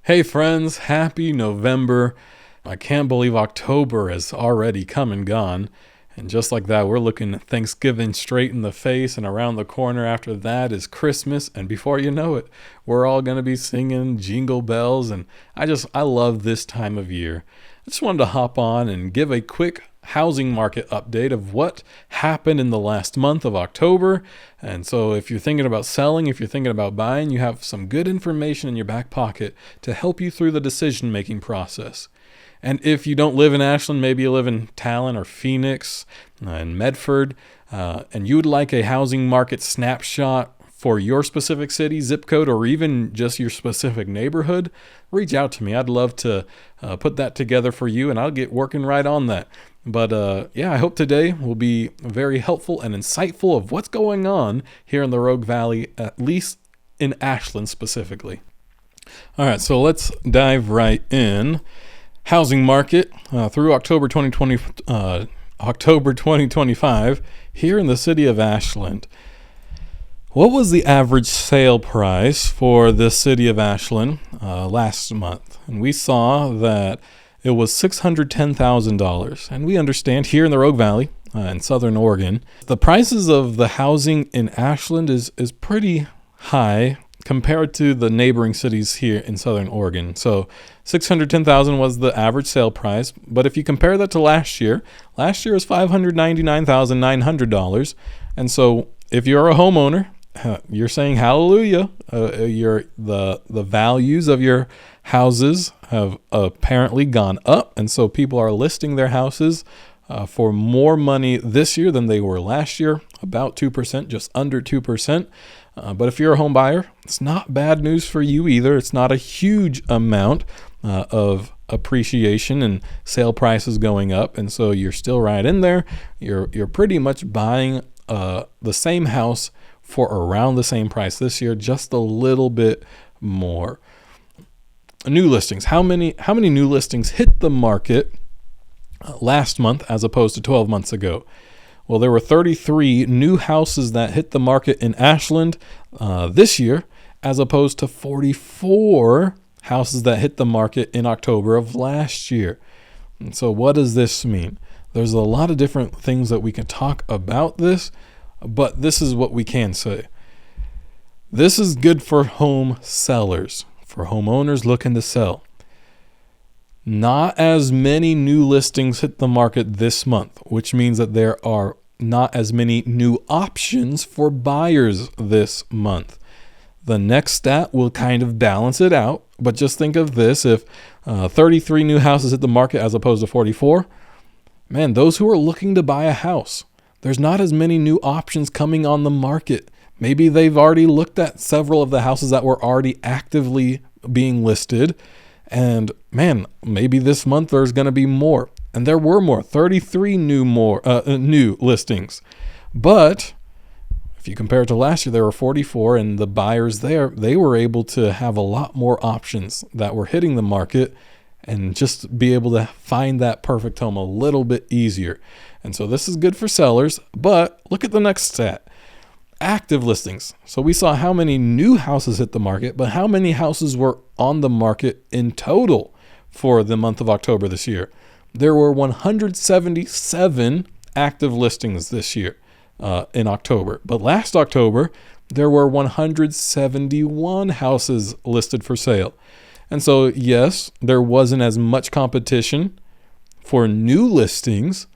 Hey friends, happy November. I can't believe October has already come and gone. And just like that, we're looking at Thanksgiving straight in the face, and around the corner after that is Christmas. And before you know it, we're all going to be singing jingle bells. And I love this time of year. I just wanted to hop on and give a quick housing market update of what happened in the last month of October. And so if you're thinking about selling, if you're thinking about buying, you have some good information in your back pocket to help you through the decision-making process. And if you don't live in Ashland, maybe you live in Talon or Phoenix and Medford, and you would like a housing market snapshot for your specific city, zip code, or even just your specific neighborhood, reach out to me. I'd love to put that together for you, and I'll get working right on that. But I hope today will be very helpful and insightful of what's going on here in the Rogue Valley, at least in Ashland specifically. All right, so let's dive right in. Housing market through October 2025 here in the city of Ashland. What was the average sale price for the city of Ashland last month? And we saw that it was $610,000. And we understand here in the Rogue Valley in Southern Oregon, the prices of the housing in Ashland is pretty high compared to the neighboring cities here in Southern Oregon. So $610,000 was the average sale price. But if you compare that to last year was $599,900. And so if you're a homeowner, you're saying hallelujah. The values of your houses have apparently gone up, and so people are listing their houses for more money this year than they were last year, about 2%, just under 2%. But if you're a home buyer, it's not bad news for you either. It's not a huge amount of appreciation and sale prices going up, and so you're still right in there. You're pretty much buying the same house for around the same price this year, just a little bit more. New listings. How many new listings hit the market last month as opposed to 12 months ago? Well, there were 33 new houses that hit the market in Ashland this year, as opposed to 44 houses that hit the market in October of last year. And so what does this mean? There's a lot of different things that we can talk about this, but this is what we can say. This is good for home sellers, for homeowners looking to sell. Not as many new listings hit the market this month, which means that there are not as many new options for buyers this month. The next stat will kind of balance it out, but just think of this. If 33 new houses hit the market as opposed to 44, man, those who are looking to buy a house, there's not as many new options coming on the market. Maybe they've already looked at several of the houses that were already actively being listed. And man, maybe this month there's going to be more. And there were more, 33 new listings. But if you compare it to last year, there were 44, and the buyers there, they were able to have a lot more options that were hitting the market and just be able to find that perfect home a little bit easier. And so this is good for sellers, but look at the next stat. Active listings. So we saw how many new houses hit the market, but how many houses were on the market in total for the month of October this year? There were 177 active listings this year in October. But last October, there were 171 houses listed for sale. And so, yes, there wasn't as much competition for new listings,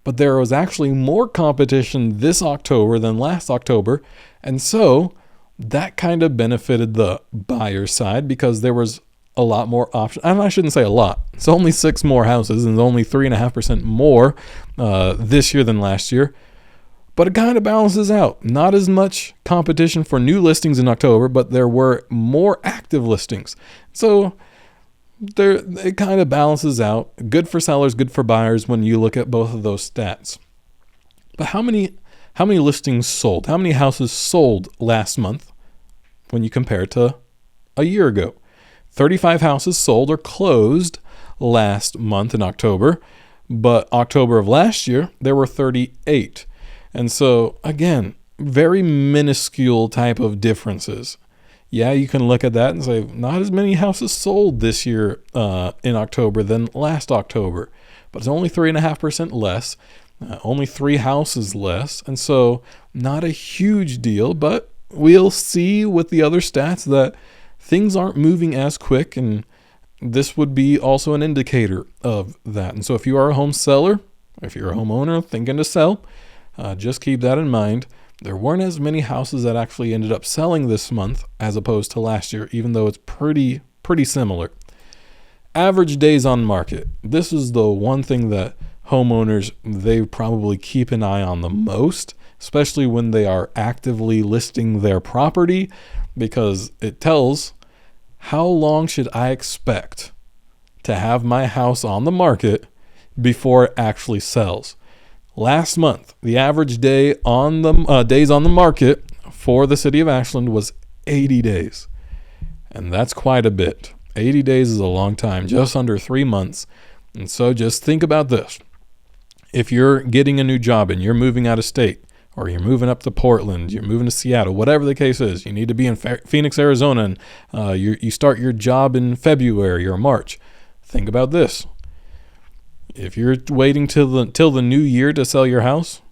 but there was actually more competition this October than last October. And so that kind of benefited the buyer side because there was a lot more options. And I shouldn't say a lot. It's only 6 more houses and only 3.5% more this year than last year. But it kind of balances out. Not as much competition for new listings in October, but there were more active listings. So it kind of balances out. Good for sellers, good for buyers when you look at both of those stats. But how many listings sold? How many houses sold last month when you compare it to a year ago? 35 houses sold or closed last month in October, but October of last year, there were 38. And so, again, very minuscule type of differences. Yeah, you can look at that and say, not as many houses sold this year in October than last October, but it's only 3.5% less, only 3 houses less. And so not a huge deal, but we'll see with the other stats that things aren't moving as quick, and this would be also an indicator of that. And so if you are a home seller, if you're a homeowner thinking to sell, just keep that in mind. There weren't as many houses that actually ended up selling this month as opposed to last year, even though it's pretty similar. Average days on market. This is the one thing that homeowners, they probably keep an eye on the most, especially when they are actively listing their property, because it tells how long should I expect to have my house on the market before it actually sells. Last month, the average day on the days on the market for the city of Ashland was 80 days. And that's quite a bit. 80 days is a long time, just under 3 months. And so just think about this. If you're getting a new job and you're moving out of state, or you're moving up to Portland, you're moving to Seattle, whatever the case is, you need to be in Phoenix, Arizona, and you start your job in February or March. Think about this. If you're waiting till the new year to sell your house,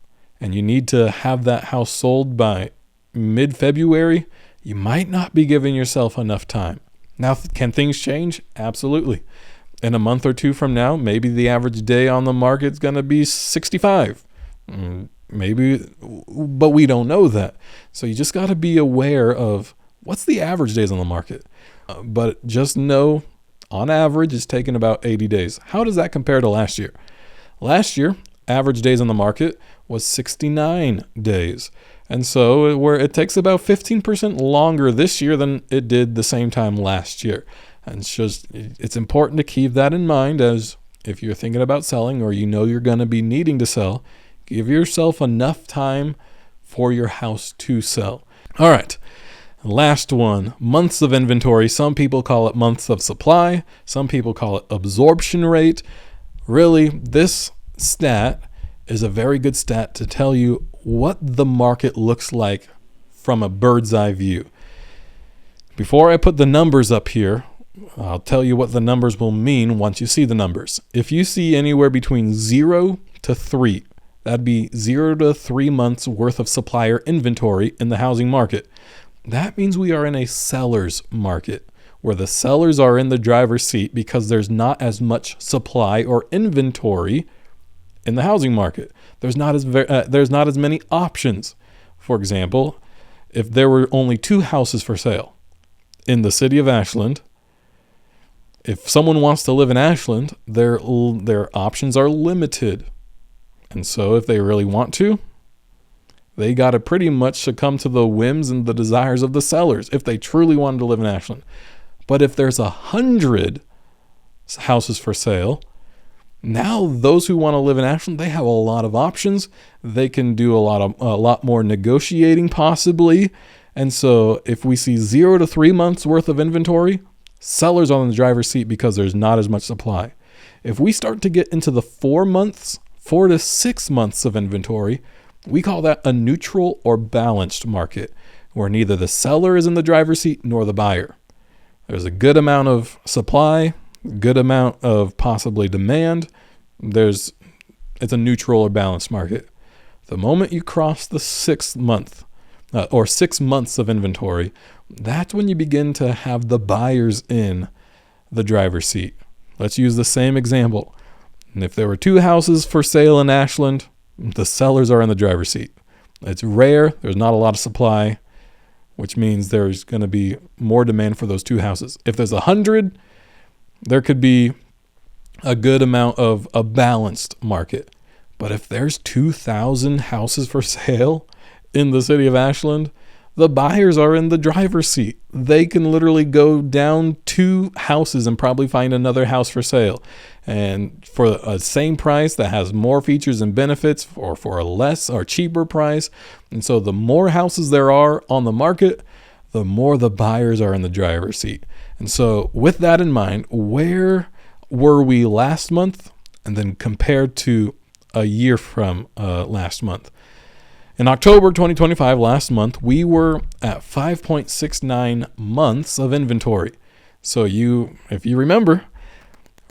and you need to have that house sold by mid-February, you might not be giving yourself enough time. Now, can things change? Absolutely. In a month or two from now, maybe the average day on the market is going to be 65. Maybe, but we don't know that. So you just got to be aware of what's the average days on the market. But just know, on average, it's taken about 80 days. How does that compare to last year? Last year, average days on the market was 69 days. And so where it takes about 15% longer this year than it did the same time last year. And it's important to keep that in mind, as if you're thinking about selling, or you know you're going to be needing to sell, give yourself enough time for your house to sell. All right. Last one, months of inventory. Some people call it months of supply. Some people call it absorption rate. Really, this stat is a very good stat to tell you what the market looks like from a bird's eye view. Before I put the numbers up here, I'll tell you what the numbers will mean once you see the numbers. If you see anywhere between 0 to 3, that'd be 0 to 3 months worth of supplier inventory in the housing market. That means we are in a seller's market, where the sellers are in the driver's seat because there's not as much supply or inventory in the housing market. There's not as many options. For example, if there were only 2 houses for sale in the city of Ashland, if someone wants to live in Ashland, their options are limited. And so if they really want to, they got to pretty much succumb to the whims and the desires of the sellers if they truly wanted to live in Ashland. But if there's 100 houses for sale, now those who want to live in Ashland, they have a lot of options. They can do a lot more negotiating possibly. And so if we see 0 to 3 months worth of inventory, sellers are on the driver's seat because there's not as much supply. If we start to get into the 4 to 6 months of inventory, we call that a neutral or balanced market, where neither the seller is in the driver's seat nor the buyer. There's a good amount of supply, good amount of possibly demand. It's a neutral or balanced market. The moment you cross the 6th month or 6 months of inventory, that's when you begin to have the buyers in the driver's seat. Let's use the same example. And if there were 2 houses for sale in Ashland, the sellers are in the driver's seat. It's rare. There's not a lot of supply, which means there's going to be more demand for those 2 houses. If there's 100, there could be a good amount of a balanced market. But if there's 2,000 houses for sale in the city of Ashland, the buyers are in the driver's seat. They can literally go down 2 houses and probably find another house for sale. And for a same price that has more features and benefits, or for a less or cheaper price. And so the more houses there are on the market, the more the buyers are in the driver's seat. And so with that in mind, where were we last month? And then compared to a year from last month. In October 2025, last month, we were at 5.69 months of inventory. So if you remember,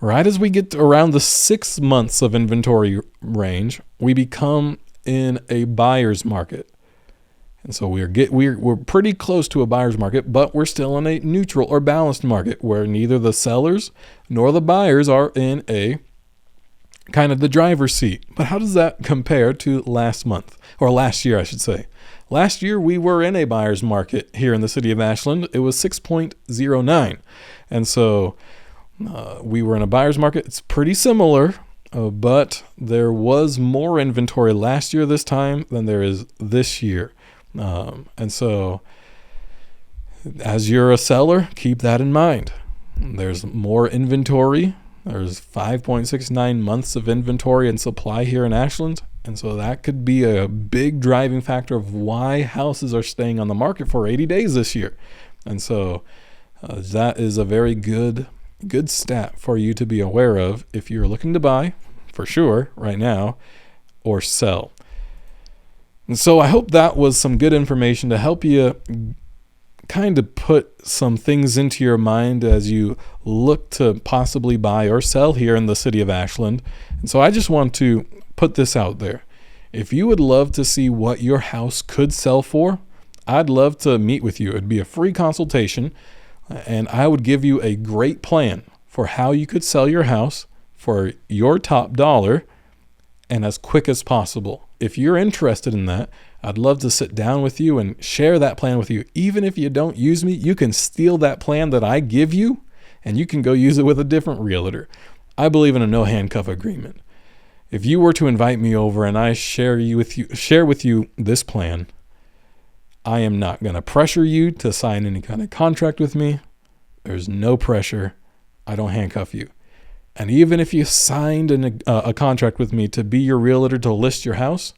right as we get to around the 6 months of inventory range, we become in a buyer's market. And so we're pretty close to a buyer's market, but we're still in a neutral or balanced market where neither the sellers nor the buyers are in a kind of the driver's seat. But how does that compare to last month, or last year, I should say? Last year, we were in a buyer's market here in the city of Ashland. It was 6.09. And so we were in a buyer's market. It's pretty similar, but there was more inventory last year this time than there is this year. And so as you're a seller, keep that in mind. There's more inventory. There's 5.69 months of inventory and supply here in Ashland. And so that could be a big driving factor of why houses are staying on the market for 80 days this year. And so that is a very good stat for you to be aware of if you're looking to buy, for sure, right now, or sell. And so I hope that was some good information to help you kind of put some things into your mind as you look to possibly buy or sell here in the city of Ashland. And so I just want to put this out there. If you would love to see what your house could sell for, I'd love to meet with you. It'd be a free consultation, and I would give you a great plan for how you could sell your house for your top dollar and as quick as possible. If you're interested in that, I'd love to sit down with you and share that plan with you. Even if you don't use me, you can steal that plan that I give you and you can go use it with a different realtor. I believe in a no handcuff agreement. If you were to invite me over and I share with you this plan, I am not going to pressure you to sign any kind of contract with me. There's no pressure. I don't handcuff you. And even if you signed a contract with me to be your realtor to list your house,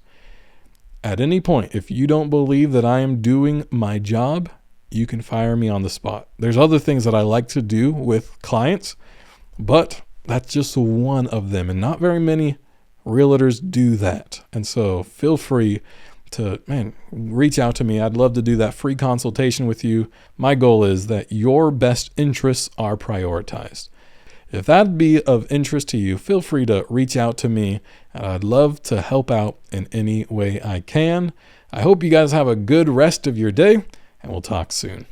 at any point, if you don't believe that I am doing my job, you can fire me on the spot. There's other things that I like to do with clients, but that's just one of them. And not very many realtors do that. And so feel free to, reach out to me. I'd love to do that free consultation with you. My goal is that your best interests are prioritized. If that'd be of interest to you, feel free to reach out to me, and I'd love to help out in any way I can. I hope you guys have a good rest of your day, and we'll talk soon.